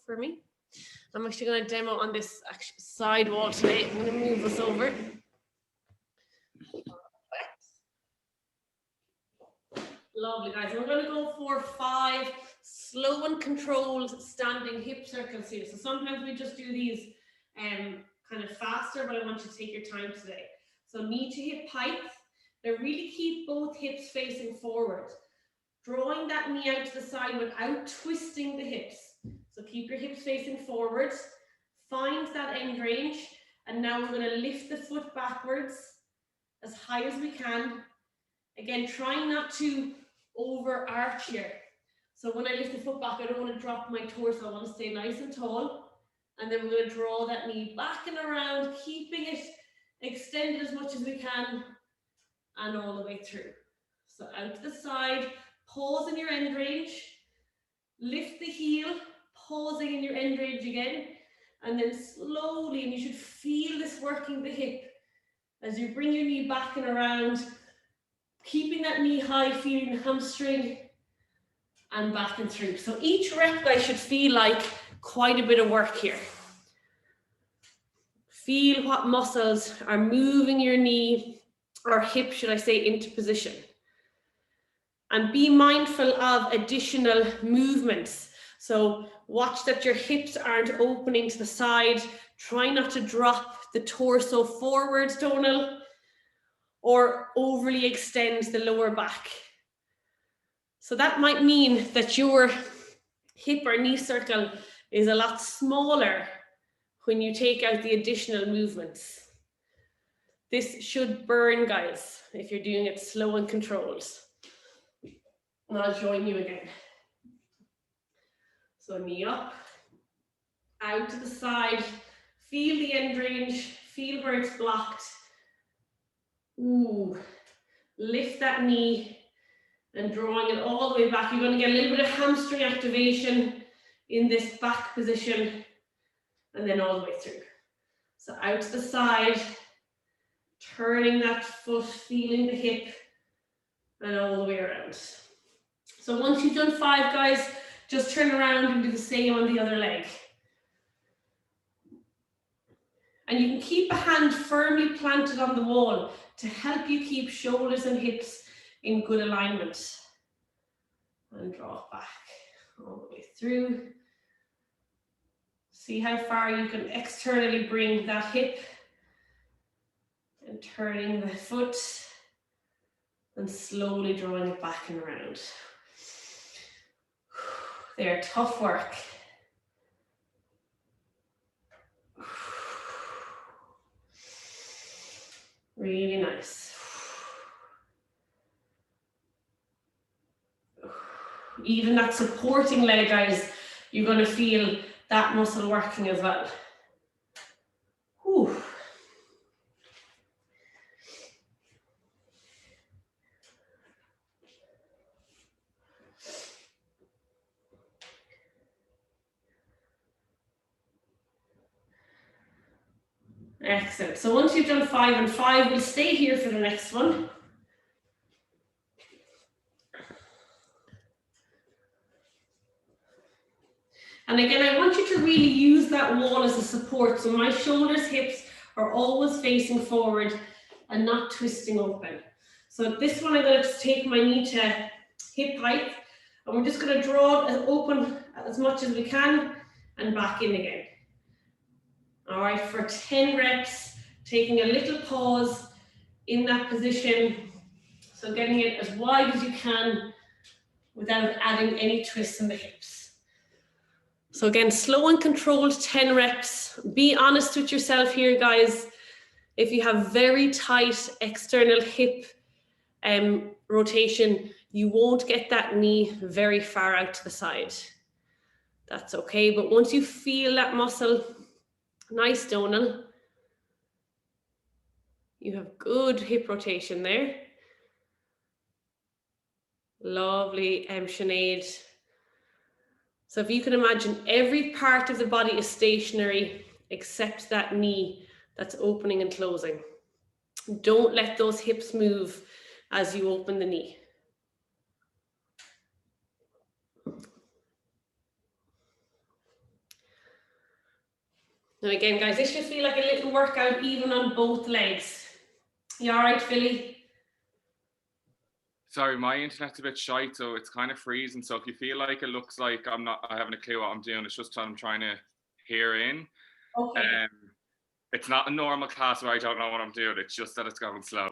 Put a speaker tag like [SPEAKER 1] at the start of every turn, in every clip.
[SPEAKER 1] for me. I'm actually going to demo on this side wall today. I'm going to move us over. Lovely, guys. We're going to go for 5 slow and controlled standing hip circles here. So sometimes we just do these kind of faster, but I want you to take your time today. So knee to hip height. Now really keep both hips facing forward. Drawing that knee out to the side without twisting the hips. So keep your hips facing forward. Find that end range. And now we're going to lift the foot backwards as high as we can. Again, trying not to overarch here. So when I lift the foot back, I don't want to drop my torso. I want to stay nice and tall. And then we're going to draw that knee back and around, keeping it extended as much as we can and all the way through. So out to the side, pause in your end range, lift the heel, pausing in your end range again, and then slowly, and you should feel this working the hip as you bring your knee back and around, keeping that knee high, feeling the hamstring, and back and through. So each rep, guys, should feel like quite a bit of work here. Feel what muscles are moving your knee, or hip, should I say, into position. And be mindful of additional movements. So watch that your hips aren't opening to the side. Try not to drop the torso forward, Donal, or overly extend the lower back. So that might mean that your hip or knee circle is a lot smaller when you take out the additional movements. This should burn, guys, if you're doing it slow and controlled. And I'll join you again. So knee up, out to the side, feel the end range, feel where it's blocked. Ooh, lift that knee and drawing it all the way back. You're going to get a little bit of hamstring activation in this back position and then all the way through. So out to the side, turning that foot, feeling the hip and all the way around. So once you've done 5, guys, just turn around and do the same on the other leg. And you can keep a hand firmly planted on the wall to help you keep shoulders and hips in good alignment. And draw it back all the way through. See how far you can externally bring that hip and turning the foot and slowly drawing it back and around. They're tough work. Really nice. Even that supporting leg, guys, you're going to feel that muscle working as well. Whew. Excellent. So once you've done 5 and 5, we'll stay here for the next one. And again, I want you to really use that wall as a support. So my shoulders, hips are always facing forward and not twisting open. So this one, I'm going to take my knee to hip height. And we're just going to draw it open as much as we can and back in again. All right, for 10 reps, taking a little pause in that position. So getting it as wide as you can without adding any twists in the hips. So again, slow and controlled 10 reps. Be honest with yourself here, guys. If you have very tight external hip rotation, you won't get that knee very far out to the side. That's okay, but once you feel that muscle, nice, Donal. You have good hip rotation there. Lovely, Sinead. So if you can imagine, every part of the body is stationary except that knee that's opening and closing. Don't let those hips move as you open the knee. Now again, guys, this should feel like a little workout even on both legs. You all right, Philly?
[SPEAKER 2] Sorry, my internet's a bit shite, so it's kind of freezing. So if you feel like it looks like I haven't a clue what I'm doing, it's just I'm trying to hear in.
[SPEAKER 1] Okay.
[SPEAKER 2] It's not a normal class where I don't know what I'm doing. It's just that it's going slow.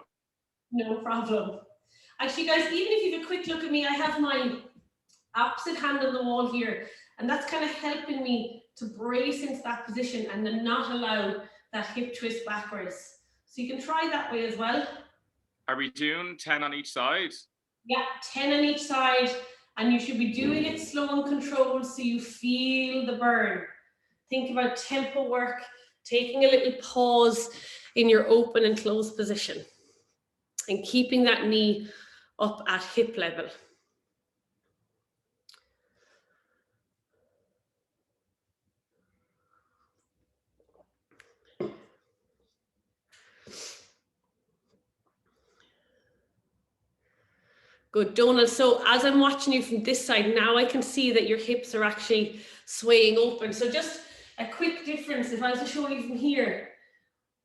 [SPEAKER 1] No problem. Actually, guys, even if you have a quick look at me, I have my opposite hand on the wall here, and that's kind of helping me to brace into that position and then not allow that hip twist backwards. So you can try that way as well.
[SPEAKER 2] Are we doing 10 on each side?
[SPEAKER 1] Yeah, 10 on each side, and you should be doing it slow and controlled so you feel the burn. Think about tempo work, taking a little pause in your open and closed position, and keeping that knee up at hip level. Good, Donald. So as I'm watching you from this side, now I can see that your hips are actually swaying open. So just a quick difference, if I was to show you from here,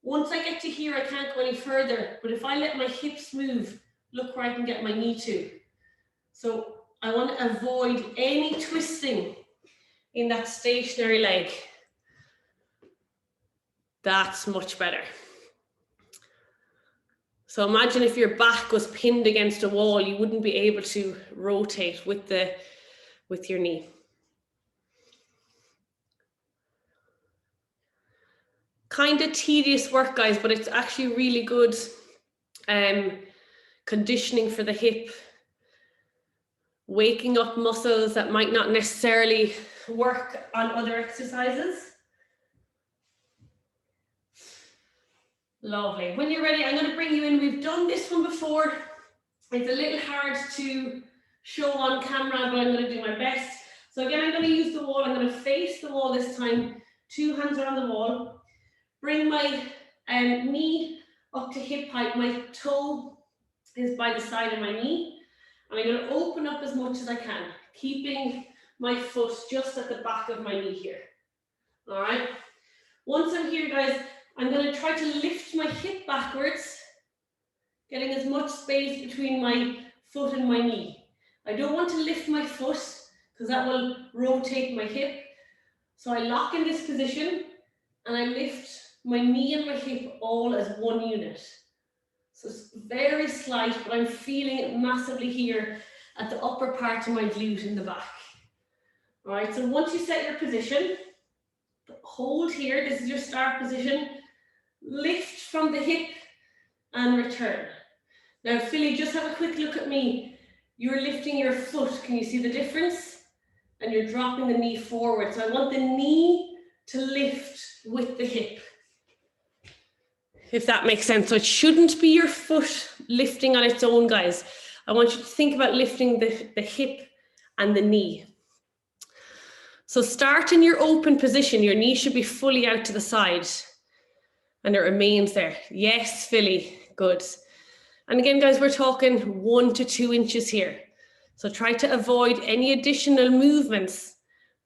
[SPEAKER 1] once I get to here, I can't go any further. But if I let my hips move, look where I can get my knee to. So I want to avoid any twisting in that stationary leg. That's much better. So imagine if your back was pinned against a wall, you wouldn't be able to rotate with your knee. Kind of tedious work, guys, but it's actually really good conditioning for the hip, waking up muscles that might not necessarily work on other exercises. Lovely. When you're ready, I'm going to bring you in. We've done this one before. It's a little hard to show on camera, but I'm going to do my best. So again, I'm going to use the wall. I'm going to face the wall this time. 2 hands are on the wall. Bring my knee up to hip height. My toe is by the side of my knee. And I'm going to open up as much as I can, keeping my foot just at the back of my knee here. All right. Once I'm here, guys, I'm going to try to lift my hip backwards, getting as much space between my foot and my knee. I don't want to lift my foot because that will rotate my hip. So I lock in this position and I lift my knee and my hip all as one unit. So it's very slight, but I'm feeling it massively here at the upper part of my glute in the back. All right, so once you set your position, hold here, this is your start position, lift from the hip and return. Now, Philly, just have a quick look at me. You're lifting your foot, can you see the difference? And you're dropping the knee forward. So I want the knee to lift with the hip, if that makes sense. So it shouldn't be your foot lifting on its own, guys. I want you to think about lifting the hip and the knee. So start in your open position. Your knee should be fully out to the side and it remains there. Yes, Philly, good. And again, guys, we're talking 1 to 2 inches here. So try to avoid any additional movements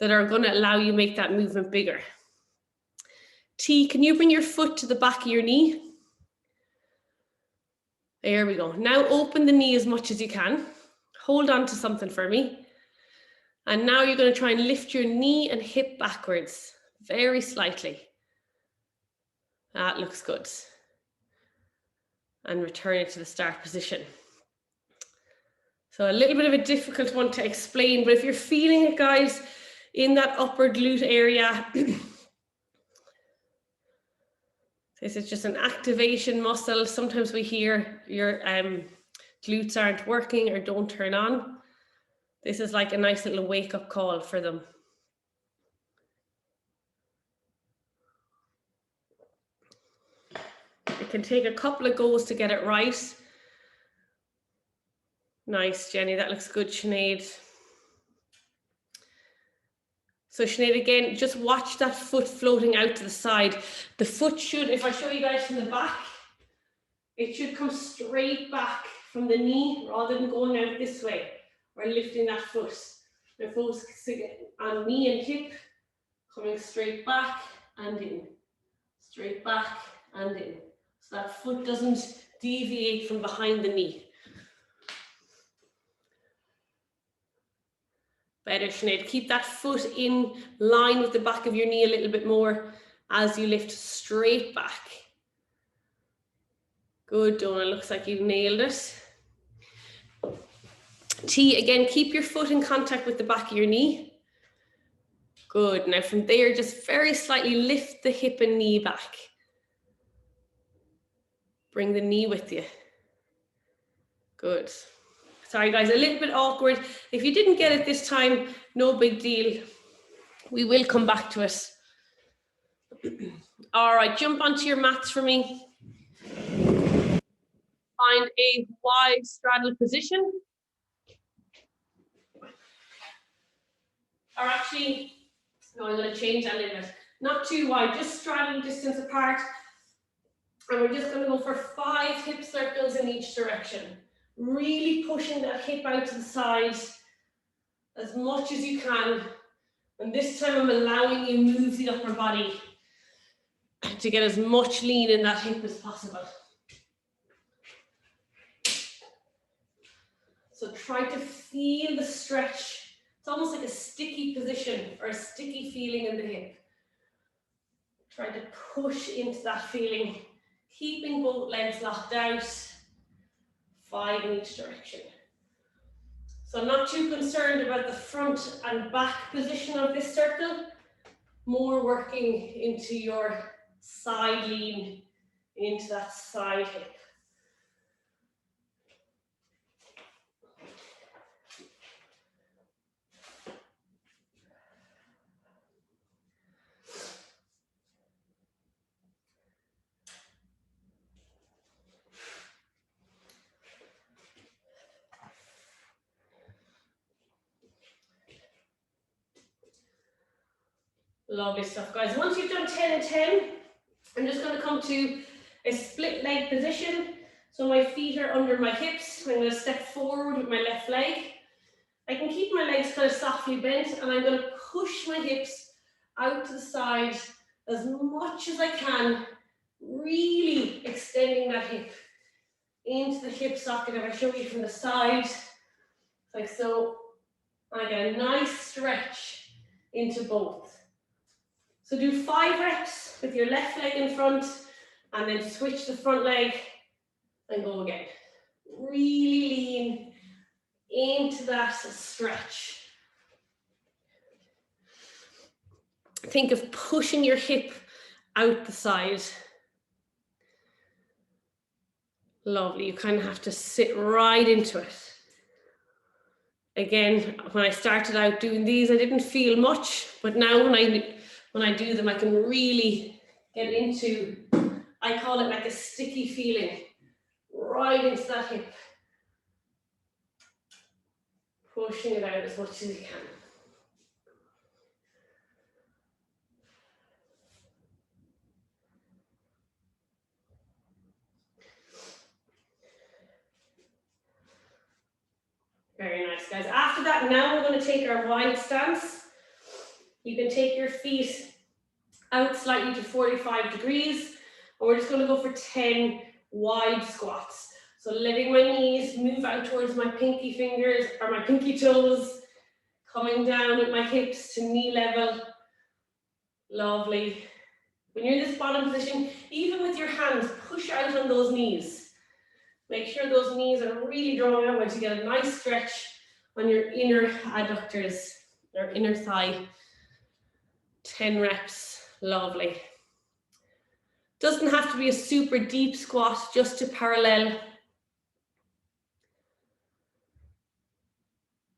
[SPEAKER 1] that are going to allow you make that movement bigger. T, can you bring your foot to the back of your knee? There we go. Now open the knee as much as you can. Hold on to something for me. And now you're going to try and lift your knee and hip backwards, very slightly. That looks good. And return it to the start position. So a little bit of a difficult one to explain, but if you're feeling it, guys, in that upper glute area, this is just an activation muscle. Sometimes we hear your glutes aren't working or don't turn on. This is like a nice little wake-up call for them. It can take a couple of goes to get it right. Nice, Jenny, that looks good, Sinead. So Sinead, again, just watch that foot floating out to the side. The foot should, if I show you guys from the back, it should come straight back from the knee rather than going out this way or lifting that foot. Now focus on knee and hip, coming straight back and in. Straight back and in. So that foot doesn't deviate from behind the knee. Better, Sinead. Keep that foot in line with the back of your knee a little bit more as you lift straight back. Good, Donna. Looks like you've nailed it. T, again, keep your foot in contact with the back of your knee. Good. Now from there, just very slightly lift the hip and knee back. Bring the knee with you. Good. Sorry guys, a little bit awkward. If you didn't get it this time, no big deal. We will come back to it. All right, jump onto your mats for me. Find a wide straddle position. Or actually, no, I'm going to change that a little bit. Not too wide, just straddle distance apart. And we're just going to go for 5 hip circles in each direction. Really pushing that hip out to the side as much as you can. And this time I'm allowing you to move the upper body to get as much lean in that hip as possible. So try to feel the stretch. It's almost like a sticky position or a sticky feeling in the hip. Try to push into that feeling, keeping both legs locked out. 5 in each direction. So I'm not too concerned about the front and back position of this circle, more working into your side lean, into that side hip. Lovely stuff, guys. Once you've done 10 and 10, I'm just going to come to a split leg position. So my feet are under my hips. I'm going to step forward with my left leg. I can keep my legs kind of softly bent, and I'm going to push my hips out to the side as much as I can, really extending that hip into the hip socket. If I show you from the side, like so, and I get a nice stretch into both. So do 5 reps with your left leg in front, and then switch the front leg and go again. Really lean into that stretch. Think of pushing your hip out the side. Lovely, you kind of have to sit right into it. Again, when I started out doing these, I didn't feel much, but now when I do them, I can really get into, I call it like a sticky feeling, right into that hip. Pushing it out as much as you can. Very nice, guys. After that, now we're going to take our wide stance. You can take your feet out slightly to 45 degrees, and we're just going to go for 10 wide squats. So letting my knees move out towards my pinky fingers or my pinky toes, coming down with my hips to knee level. Lovely. When you're in this bottom position, even with your hands, push out on those knees. Make sure those knees are really drawn out to get a nice stretch on your inner adductors or inner thigh. 10 reps, lovely. Doesn't have to be a super deep squat, just to parallel.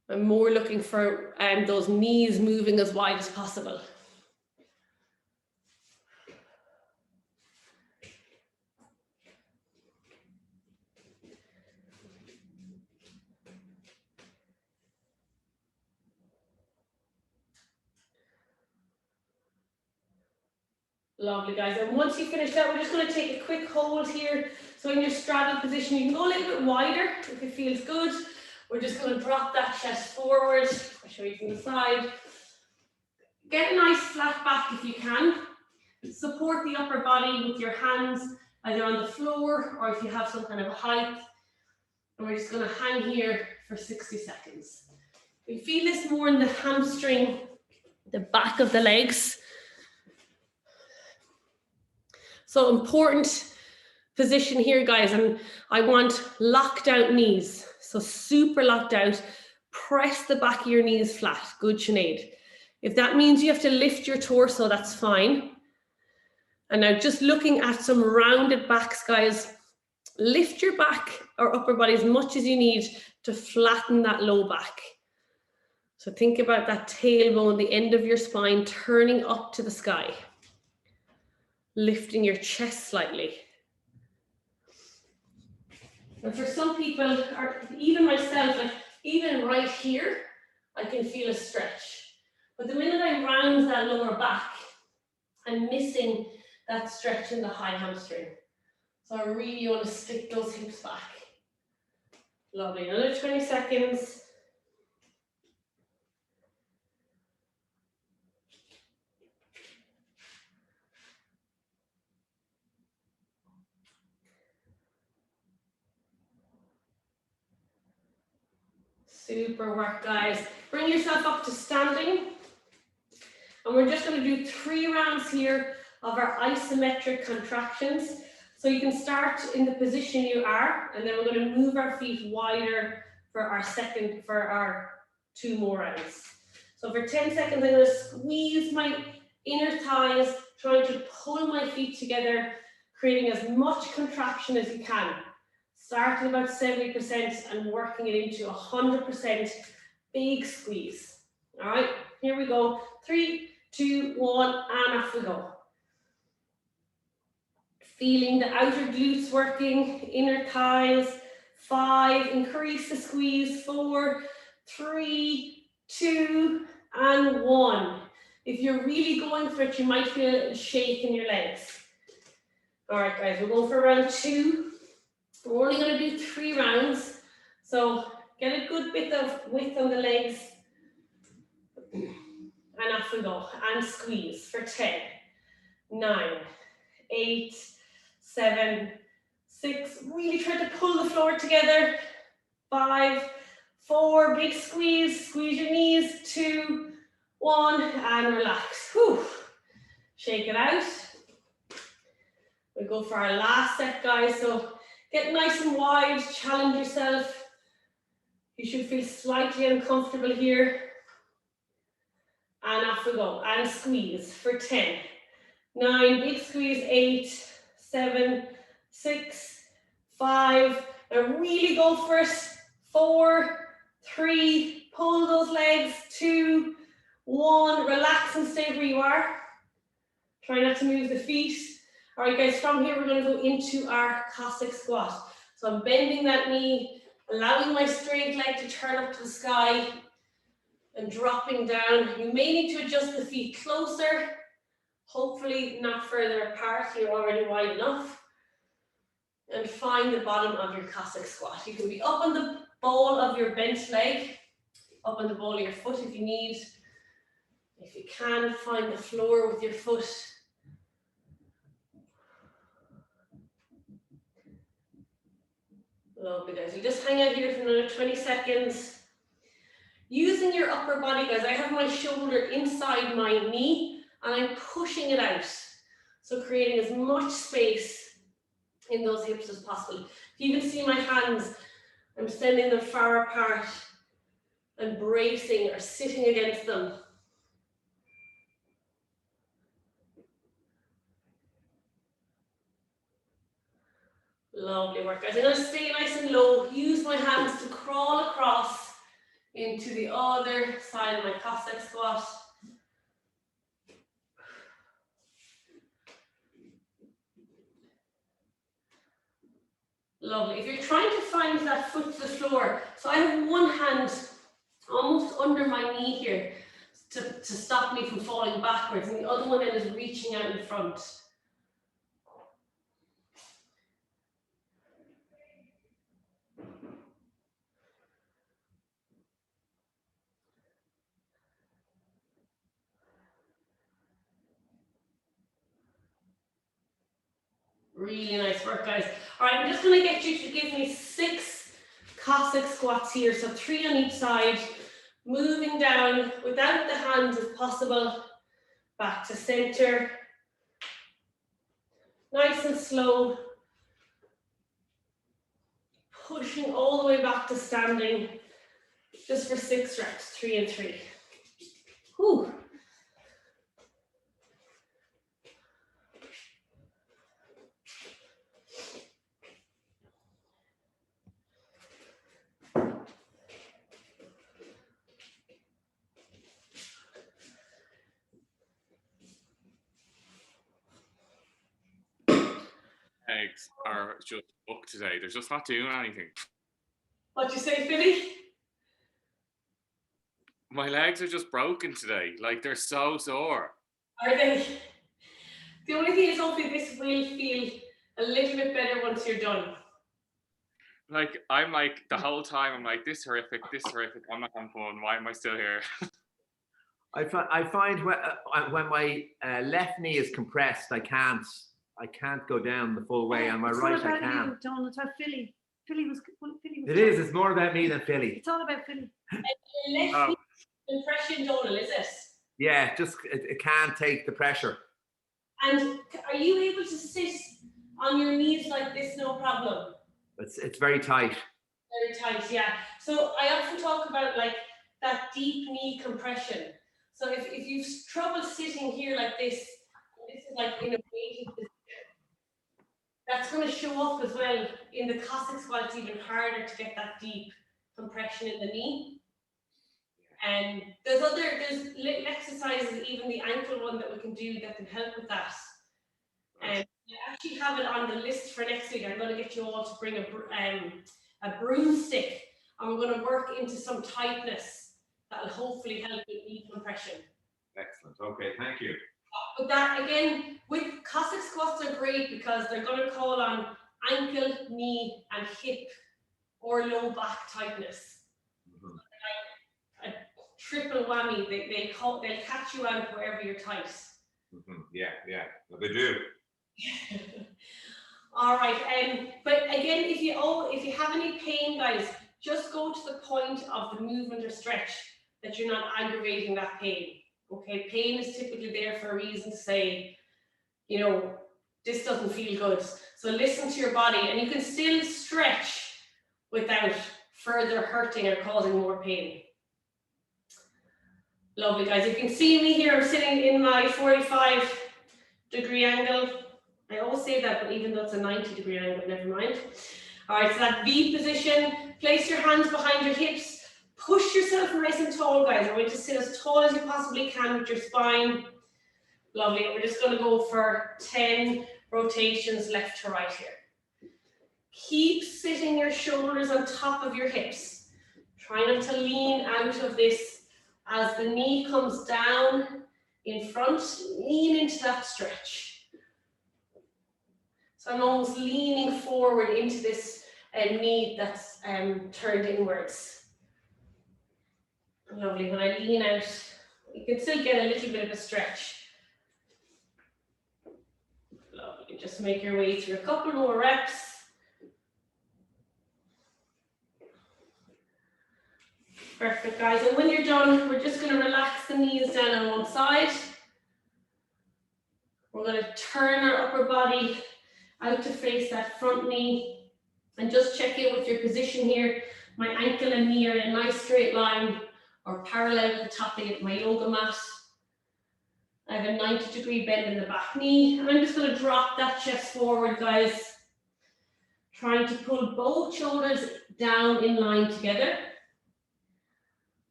[SPEAKER 1] I'm more looking for those knees moving as wide as possible. Lovely, guys. And once you finish that, we're just going to take a quick hold here. So in your straddle position, you can go a little bit wider if it feels good. We're just going to drop that chest forward. I'll show you from the side. Get a nice flat back if you can. support the upper body with your hands either on the floor or if you have some kind of height. And we're just going to hang here for 60 seconds. We feel this more in the hamstring, the back of the legs. So important position here, guys, and I want locked out knees. So super locked out. Press the back of your knees flat. Good, Sinead. If that means you have to lift your torso, that's fine. And now just looking at some rounded backs, guys, lift your back or upper body as much as you need to flatten that low back. So think about that tailbone, the end of your spine, turning up to the sky. Lifting your chest slightly. And for some people, or even myself, like even right here, I can feel a stretch. But the minute I round that lower back, I'm missing that stretch in the high hamstring. So I really want to stick those hips back. Lovely, another 20 seconds. Super work, guys. Bring yourself up to standing. And we're just going to do 3 rounds here of our isometric contractions. So you can start in the position you are, and then we're going to move our feet wider for our 2 more rounds. So for 10 seconds, I'm going to squeeze my inner thighs, trying to pull my feet together, creating as much contraction as you can. Start at about 70% and working it into 100% big squeeze. All right, here we go. 3, 2, 1, and off we go. Feeling the outer glutes working, inner thighs. 5, increase the squeeze. 4, 3, 2, and 1. If you're really going for it, you might feel a shake in your legs. All right, guys, we'll go for round 2. We're only going to do 3 rounds, so get a good bit of width on the legs. And off we go, and squeeze for 10, 9, 8, 7, 6, really try to pull the floor together. 5, 4, big squeeze, squeeze your knees. 2, 1, and relax. Whew. Shake it out. We'll go for our last set, guys. So get nice and wide, challenge yourself. You should feel slightly uncomfortable here. And off we go, and squeeze for 10, 9, big squeeze, 8, 7, 6, 5, and really go for it. 4, 3, pull those legs. 2, 1, relax and stay where you are. Try not to move the feet. All right, guys, from here, we're going to go into our Cossack squat. So I'm bending that knee, allowing my straight leg to turn up to the sky and dropping down. You may need to adjust the feet closer, hopefully not further apart. You're already wide enough. And find the bottom of your Cossack squat. You can be up on the ball of your bent leg, up on the ball of your foot if you need. If you can, find the floor with your foot. Lovely, guys. You just hang out here for another 20 seconds. Using your upper body, guys, I have my shoulder inside my knee and I'm pushing it out. So creating as much space in those hips as possible. If you can see my hands, I'm sending them far apart and bracing or sitting against them. Lovely work, guys. I'm going to stay nice and low. Use my hands to crawl across into the other side of my Cossack squat. Lovely. If you're trying to find that foot to the floor, so I have one hand almost under my knee here to stop me from falling backwards, and the other one then is reaching out in front. Really nice work, guys. All right, I'm just going to get you to give me 6 Cossack squats here. So 3 on each side, moving down without the hands if possible, back to center. Nice and slow. Pushing all the way back to standing, just for 6 reps, 3 and 3. Whew.
[SPEAKER 2] Legs are just up today. They're just not doing anything.
[SPEAKER 1] What you say, Philly?
[SPEAKER 2] My legs are just broken today. Like, they're so sore.
[SPEAKER 1] Are they? The only thing is, hopefully this will feel a little bit better once you're done.
[SPEAKER 2] Like, I'm like, the whole time, I'm like, this horrific, I'm not having fun, why am I still here?
[SPEAKER 3] I find when my left knee is compressed, I can't go down the full way. On my right, I can.
[SPEAKER 4] Donald, it's about Philly. Philly was.
[SPEAKER 3] It is. It's more about me than Philly.
[SPEAKER 4] It's all about Philly.
[SPEAKER 1] Left knee compression, Donald, is it?
[SPEAKER 3] Yeah, just it can't take the pressure.
[SPEAKER 1] And are you able to sit on your knees like this, no problem?
[SPEAKER 3] It's very tight.
[SPEAKER 1] Very tight, yeah. So I often talk about like that deep knee compression. So if you've trouble sitting here like this is like in a weighted position, that's going to show up as well in the Cossack squat. It's even harder to get that deep compression in the knee. And there's little exercises, even the ankle one that we can do that can help with that. And I actually have it on the list for next week. I'm going to get you all to bring a broomstick, and we're going to work into some tightness that will hopefully help with knee compression.
[SPEAKER 3] Excellent. Okay, thank you.
[SPEAKER 1] But that again, with Cossack squats are great because they're going to call on ankle, knee, and hip or low back tightness. Like a triple whammy. They'll catch you out wherever you're tight.
[SPEAKER 3] Yeah, well, they do.
[SPEAKER 1] All right, but again, if you have any pain, guys, just go to the point of the movement or stretch that you're not aggravating that pain. Okay, pain is typically there for a reason to say, you know, this doesn't feel good. So listen to your body, and you can still stretch without further hurting or causing more pain. Lovely, guys. You can see me here. I'm sitting in my 45-degree angle. I always say that, but even though it's a 90-degree angle, never mind. All right, so that V position. Place your hands behind your hips. Push yourself nice and tall, guys. I want you to sit as tall as you possibly can with your spine. Lovely. We're just going to go for 10 rotations left to right here. Keep sitting your shoulders on top of your hips. Try not to lean out of this as the knee comes down in front. Lean into that stretch. So I'm almost leaning forward into this knee that's turned inwards. Lovely. When I lean out, you can still get a little bit of a stretch. Lovely. Just make your way through a couple more reps. Perfect, guys. And when you're done, we're just going to relax the knees down on one side. We're going to turn our upper body out to face that front knee. And just check in with your position here. My ankle and knee are in a nice straight line or parallel with the top of my yoga mat. I have a 90-degree bend in the back knee. And I'm just going to drop that chest forward, guys. Trying to pull both shoulders down in line together.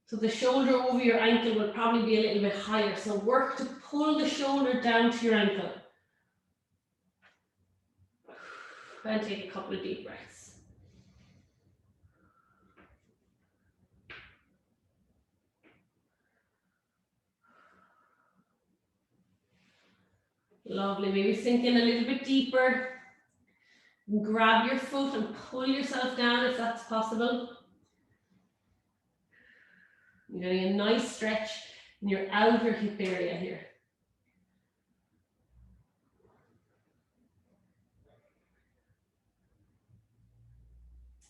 [SPEAKER 1] So the shoulder over your ankle will probably be a little bit higher. So work to pull the shoulder down to your ankle. And take a couple of deep breaths. Lovely, maybe sink in a little bit deeper. Grab your foot and pull yourself down if that's possible. You're getting a nice stretch in your outer hip area here.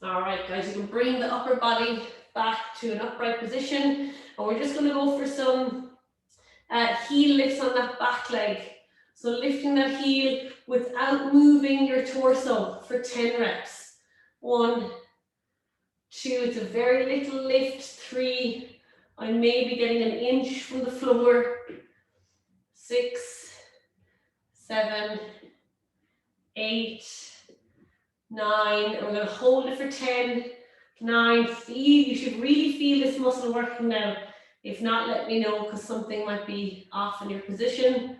[SPEAKER 1] All right, guys, you can bring the upper body back to an upright position, and we're just going to go for some heel lifts on that back leg. So lifting that heel without moving your torso for 10 reps. 1, 2, it's a very little lift. 3, I may be getting an inch from the floor. 6, 7, 8, 9, and we're going to hold it for 10, 9, feel, you should really feel this muscle working now. If not, let me know because something might be off in your position.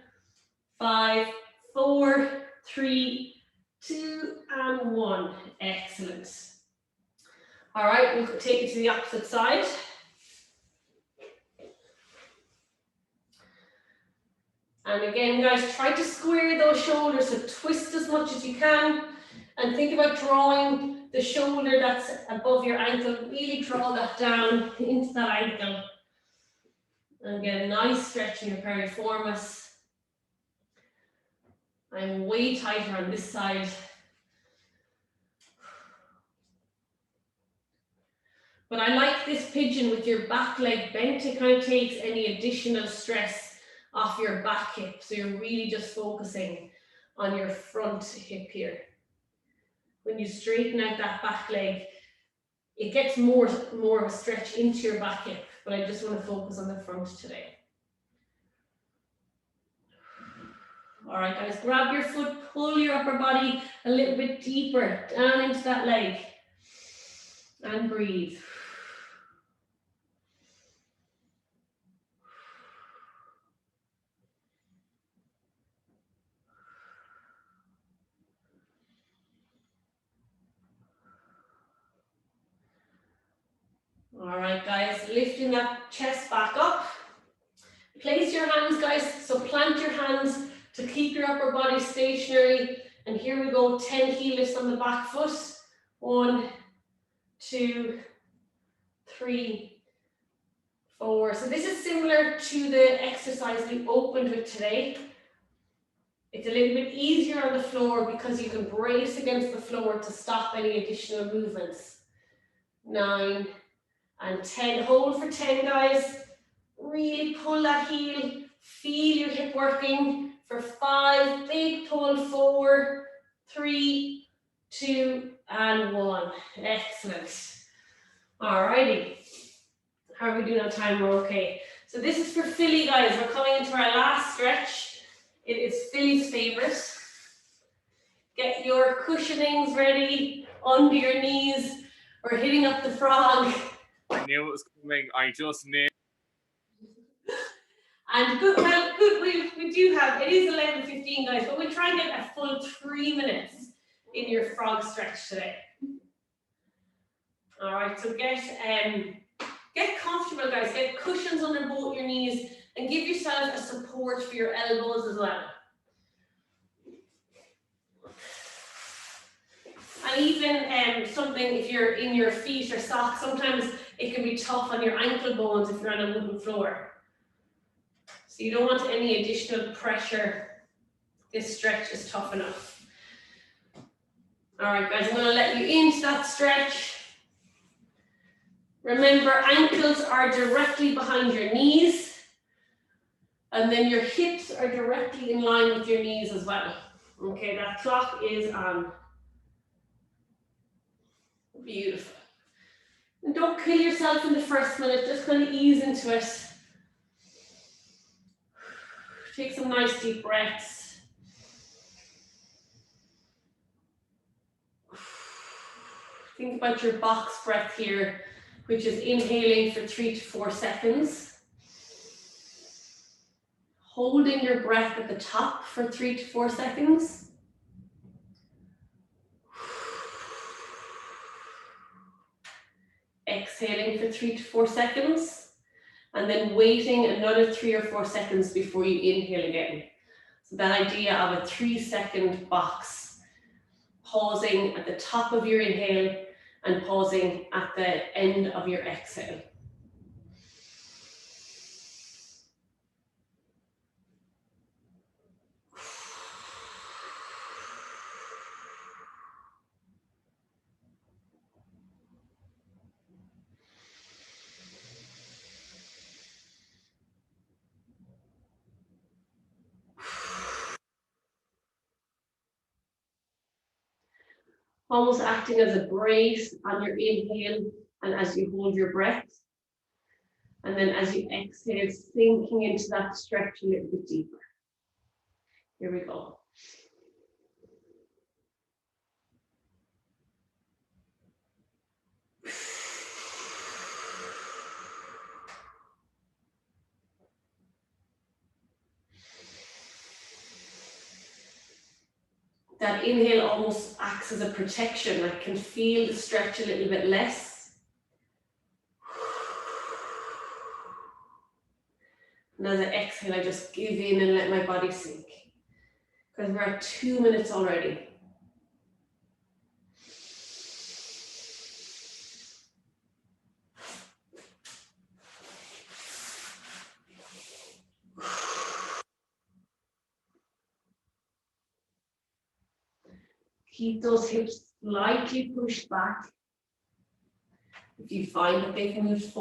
[SPEAKER 1] 5, 4, 3, 2, and 1. Excellent. All right, we'll take it to the opposite side. And again, guys, try to square those shoulders, so twist as much as you can. And think about drawing the shoulder that's above your ankle. Really draw that down into that ankle. And get a nice stretch in your piriformis. I'm way tighter on this side. But I like this pigeon with your back leg bent. It kind of takes any additional stress off your back hip. So you're really just focusing on your front hip here. When you straighten out that back leg, it gets more of a stretch into your back hip, but I just want to focus on the front today. All right, guys, grab your foot, pull your upper body a little bit deeper down into that leg, and breathe. All right, guys, lifting that chest back up. Place your hands, guys, so plant your hands to keep your upper body stationary. And here we go, 10 heel lifts on the back foot. 1, 2, 3, 4. So this is similar to the exercise we opened with today. It's a little bit easier on the floor because you can brace against the floor to stop any additional movements. 9 and 10. Hold for 10, guys. Really pull that heel. Feel your hip working. For 5, big pull. 4, 3, 2, and 1. Excellent. Alrighty. How are we doing on time? We're okay. So this is for Philly, guys. We're coming into our last stretch. It is Philly's favorite. Get your cushionings ready under your knees. We're hitting up the frog.
[SPEAKER 2] I knew it was coming. I just knew.
[SPEAKER 1] And good, well, good. We do have, it is 11:15, guys, but we'll try and get a full 3 minutes in your frog stretch today. All right, so get comfortable, guys. Get cushions under both your knees and give yourself a support for your elbows as well. And even something, if you're in your feet or socks, sometimes it can be tough on your ankle bones if you're on a wooden floor. So you don't want any additional pressure. This stretch is tough enough. All right, guys, I'm going to let you into that stretch. Remember, ankles are directly behind your knees. And then your hips are directly in line with your knees as well. Okay, that clock is on. Beautiful. And don't kill yourself in the first minute, just kind of ease into it. Take some nice deep breaths. Think about your box breath here, which is inhaling for 3 to 4 seconds. Holding your breath at the top for 3 to 4 seconds. Exhaling for 3 to 4 seconds. And then waiting another 3 or 4 seconds before you inhale again. So that idea of a 3-second box. Pausing at the top of your inhale and pausing at the end of your exhale. almost acting as a brace on your inhale and as you hold your breath. And then as you exhale, sinking into that stretch a little bit deeper. Here we go. That inhale almost acts as a protection. I can feel the stretch a little bit less. And as I exhale, I just give in and let my body sink. Because we're at 2 minutes already. Keep those hips slightly pushed back. If you find that they can move forward.